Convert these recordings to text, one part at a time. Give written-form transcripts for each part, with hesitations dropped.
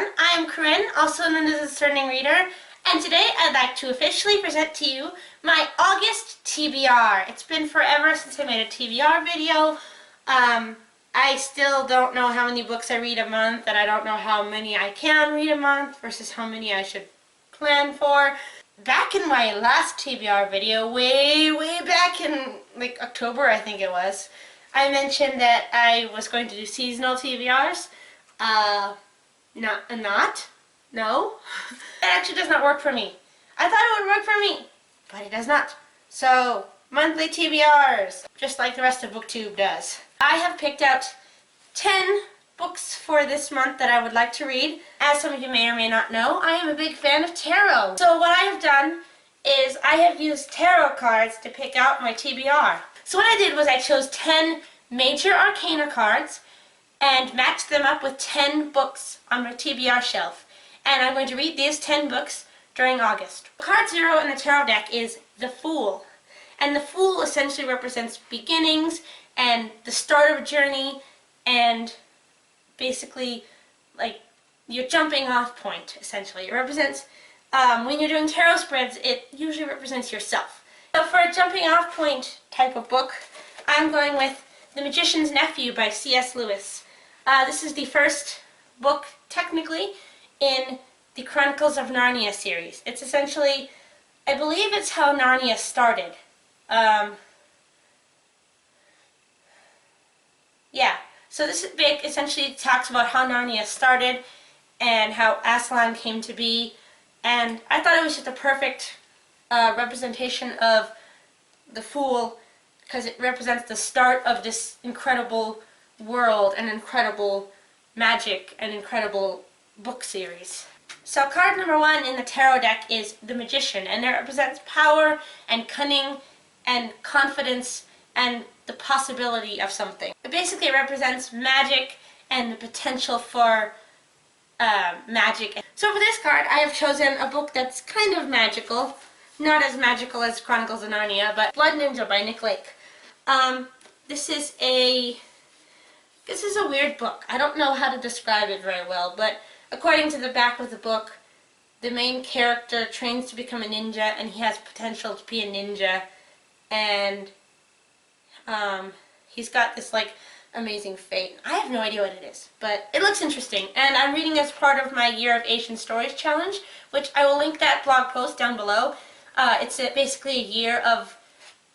everyone, I am Corinne, also known as the Discerning Reader, and today I'd like to officially present to you my August TBR. It's been forever since I made a TBR video. I still don't know how many books I read a month, and I don't know how many I can read a month versus how many I should plan for. Back in my last TBR video, way back in like October I think it was, I mentioned that I was going to do seasonal TBRs. No. That actually does not work for me. I thought it would work for me, but it does not. So, monthly TBRs, just like the rest of BookTube does. I have picked out 10 books for this month that I would like to read. As some of you may or may not know, I am a big fan of tarot. So what I have done is I have used tarot cards to pick out my TBR. So what I did was I chose 10 major arcana cards and matched them up with 10 books on my TBR shelf. And I'm going to read these 10 books during August. Card 0 in the tarot deck is the Fool. And the Fool essentially represents beginnings and the start of a journey and basically like your jumping off point, essentially. It represents, when you're doing tarot spreads, it usually represents yourself. So for a jumping off point type of book, I'm going with The Magician's Nephew by C.S. Lewis. This is the first book, technically, in the Chronicles of Narnia series. It's essentially, I believe it's how Narnia started. Yeah, so this book essentially talks about how Narnia started and how Aslan came to be, and I thought it was just a perfect representation of the Fool, because it represents the start of this incredible world and incredible magic and incredible book series. So card number 1 in the tarot deck is the Magician, and it represents power and cunning and confidence and the possibility of something. It basically represents magic and the potential for magic. So for this card I have chosen a book that's kind of magical, not as magical as Chronicles of Narnia, but Blood Ninja by Nick Lake. This is a weird book. I don't know how to describe it very well, but according to the back of the book, the main character trains to become a ninja, and he has potential to be a ninja, and he's got this like amazing fate. I have no idea what it is, but it looks interesting, and I'm reading as part of my Year of Asian Stories challenge, which I will link that blog post down below. It's basically a year of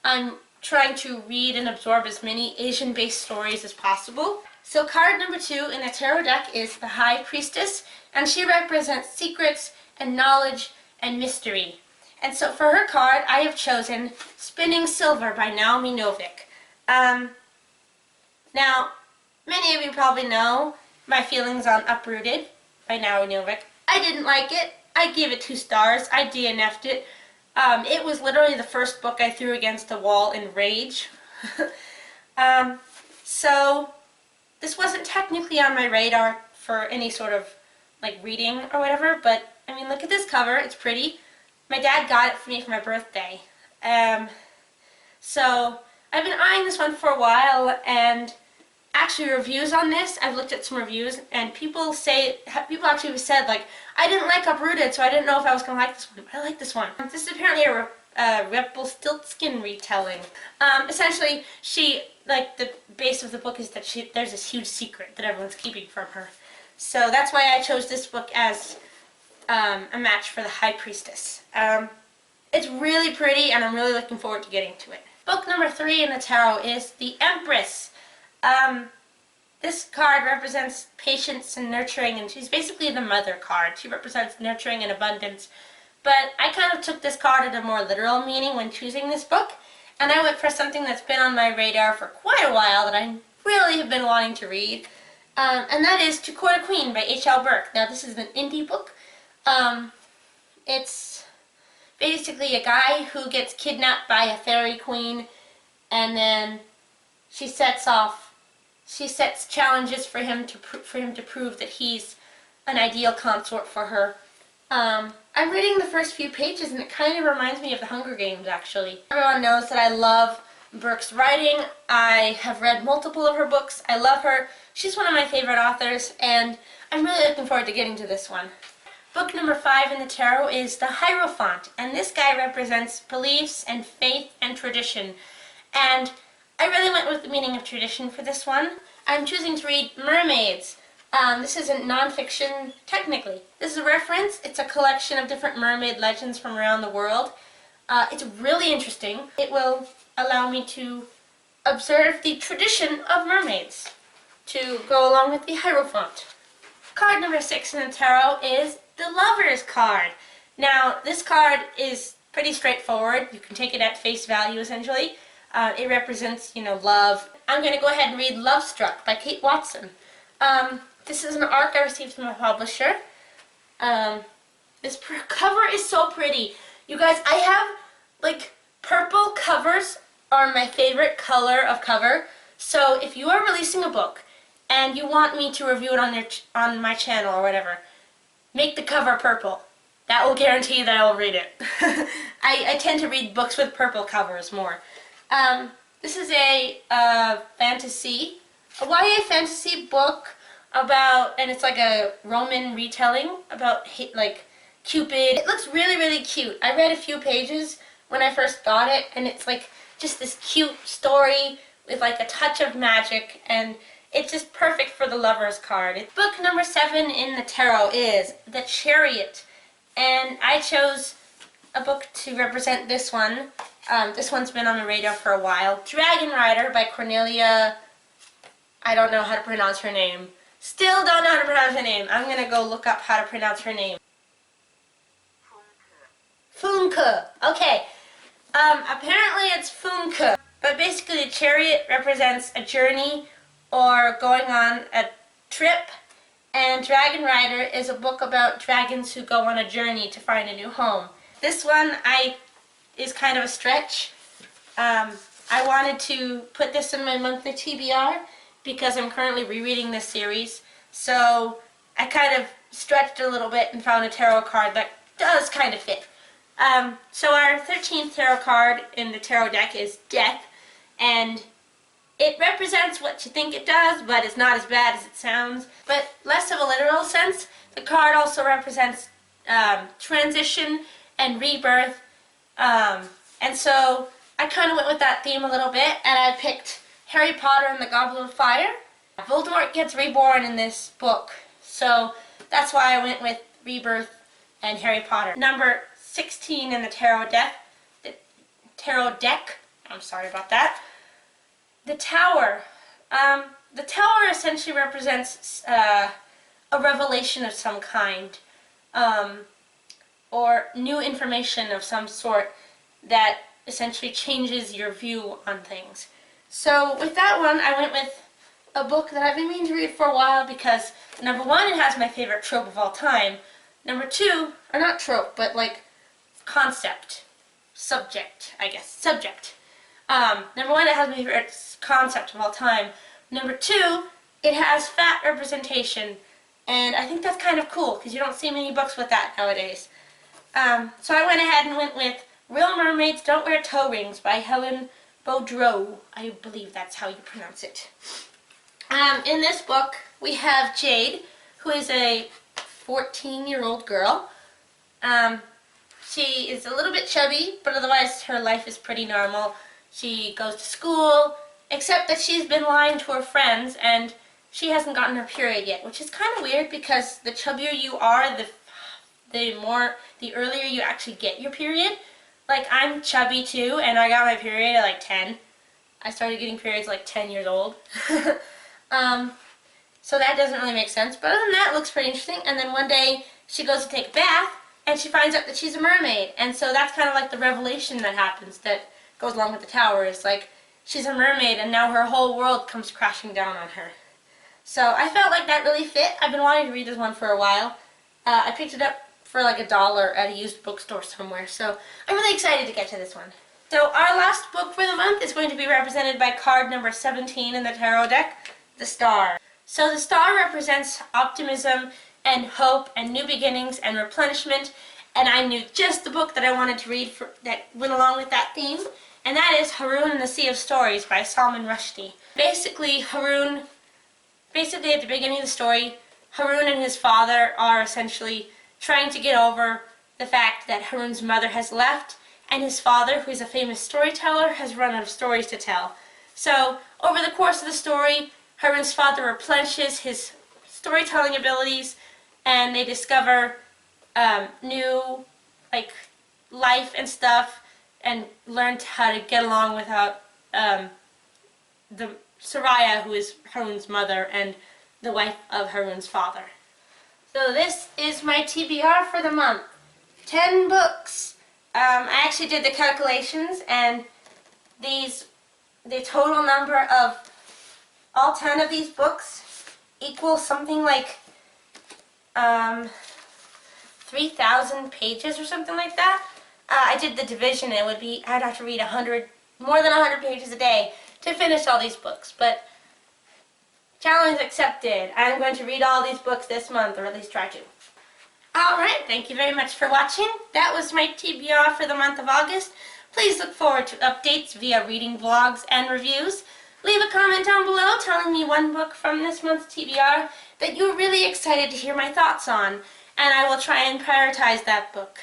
I'm trying to read and absorb as many Asian-based stories as possible. So card number 2 in the tarot deck is the High Priestess, and she represents secrets and knowledge and mystery. And so for her card, I have chosen Spinning Silver by Naomi Novik. Now, many of you probably know my feelings on Uprooted by Naomi Novik. I didn't like it. I gave it 2 stars. I DNF'd it. It was literally the first book I threw against the wall in rage. So this wasn't technically on my radar for any sort of like reading or whatever, but I mean, look at this cover. It's pretty. My dad got it for me for my birthday. So I've been eyeing this one for a while, and actually reviews on this, I've looked at some reviews, and people actually have said, like, I didn't like Uprooted, so I didn't know if I was going to like this one, but I like this one. This is apparently a Rumpelstiltskin retelling. Essentially, the base of the book is that there's this huge secret that everyone's keeping from her. So that's why I chose this book as a match for the High Priestess. It's really pretty, and I'm really looking forward to getting to it. Book number 3 in the tarot is the Empress. This card represents patience and nurturing, and she's basically the mother card. She represents nurturing and abundance. But I kind of took this card at a more literal meaning when choosing this book, and I went for something that's been on my radar for quite a while that I really have been wanting to read, and that is To Court a Queen by H.L. Burke. Now, this is an indie book. It's basically a guy who gets kidnapped by a fairy queen, and then she sets challenges for him to prove that he's an ideal consort for her. I'm reading the first few pages, and it kind of reminds me of the Hunger Games, actually. Everyone knows that I love Burke's writing. I have read multiple of her books. I love her. She's one of my favorite authors, and I'm really looking forward to getting to this one. Book number 5 in the tarot is the Hierophant, and this guy represents beliefs and faith and tradition. And I really went with the meaning of tradition for this one. I'm choosing to read Mermaids. This isn't nonfiction, technically. This is a reference. It's a collection of different mermaid legends from around the world. It's really interesting. It will allow me to observe the tradition of mermaids to go along with the Hierophant. Card number 6 in the tarot is the Lover's card. Now, this card is pretty straightforward. You can take it at face value, essentially. It represents, love. I'm going to go ahead and read Love Struck by Kate Watson. This is an arc I received from a publisher. This cover is so pretty. You guys, I have, purple covers are my favorite color of cover. So if you are releasing a book and you want me to review it on my channel or whatever, make the cover purple. That will guarantee that I will read it. I tend to read books with purple covers more. This is a fantasy, a YA fantasy book about, and it's like a Roman retelling about Cupid. It looks really, really cute. I read a few pages when I first got it, and it's like just this cute story with like a touch of magic, and it's just perfect for the Lover's card. Book number 7 in the tarot is The Chariot, and I chose a book to represent this one. This one's been on the radar for a while. Dragon Rider by Cornelia. I don't know how to pronounce her name. Still don't know how to pronounce her name. I'm gonna go look up how to pronounce her name. Funke. Okay. Apparently it's Funke. But basically the chariot represents a journey or going on a trip. And Dragon Rider is a book about dragons who go on a journey to find a new home. This one is kind of a stretch. I wanted to put this in my monthly TBR because I'm currently rereading this series. So I kind of stretched a little bit and found a tarot card that does kind of fit. So our 13th tarot card in the tarot deck is Death, and it represents what you think it does, but it's not as bad as it sounds. But less of a literal sense, the card also represents transition and rebirth. And so I kind of went with that theme a little bit, and I picked Harry Potter and the Goblet of Fire. Voldemort gets reborn in this book, so that's why I went with Rebirth and Harry Potter. Number 16 in the tarot deck, I'm sorry about that. The Tower. The Tower essentially represents a revelation of some kind, or new information of some sort that essentially changes your view on things. So with that one, I went with a book that I've been meaning to read for a while because, number 1, it has my favorite trope of all time. Number 2, or not trope, but concept. Subject, I guess. Subject. Number 1, it has my favorite concept of all time. Number 2, it has fat representation. And I think that's kind of cool because you don't see many books with that nowadays. So I went ahead and went with Real Mermaids Don't Wear Toe Rings by Helen Boudreau. I believe that's how you pronounce it. In this book, we have Jade, who is a 14-year-old girl. She is a little bit chubby, but otherwise her life is pretty normal. She goes to school, except that she's been lying to her friends, and she hasn't gotten her period yet, which is kind of weird because the chubbier you are, the earlier you actually get your period. I'm chubby too, and I got my period at 10. I started getting periods 10 years old. So that doesn't really make sense, but other than that, it looks pretty interesting. And then one day, she goes to take a bath, and she finds out that she's a mermaid. And so that's kind of the revelation that happens that goes along with the Tower. Is she's a mermaid, and now her whole world comes crashing down on her. So I felt like that really fit. I've been wanting to read this one for a while. I picked it up for $1 at a used bookstore somewhere, so I'm really excited to get to this one. So our last book for the month is going to be represented by card number 17 in the tarot deck, the Star. So the Star represents optimism and hope and new beginnings and replenishment, and I knew just the book that I wanted to read that went along with that theme, and that is Haroun and the Sea of Stories by Salman Rushdie. Basically at the beginning of the story, Haroon and his father are essentially trying to get over the fact that Haroon's mother has left, and his father, who is a famous storyteller, has run out of stories to tell. So, over the course of the story, Haroon's father replenishes his storytelling abilities, and they discover new, like, life and stuff, and learn how to get along without the Soraya, who is Haroon's mother and the wife of Haroon's father. So this is my TBR for the month. 10 books. I actually did the calculations, and the total number of all 10 of these books equals something like 3,000 pages or something like that. I did the division, and I'd have to read more than 100 pages a day to finish all these books, but challenge accepted. I'm going to read all these books this month, or at least try to. Alright, thank you very much for watching. That was my TBR for the month of August. Please look forward to updates via reading vlogs and reviews. Leave a comment down below telling me one book from this month's TBR that you're really excited to hear my thoughts on, and I will try and prioritize that book.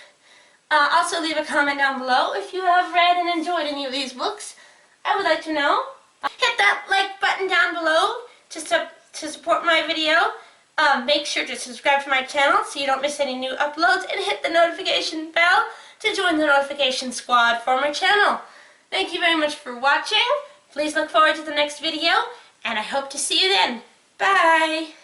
Also leave a comment down below if you have read and enjoyed any of these books. I would like to know. Hit that like button down below to support my video. Make sure to subscribe to my channel so you don't miss any new uploads, and hit the notification bell to join the notification squad for my channel. Thank you very much for watching. Please look forward to the next video, and I hope to see you then. Bye!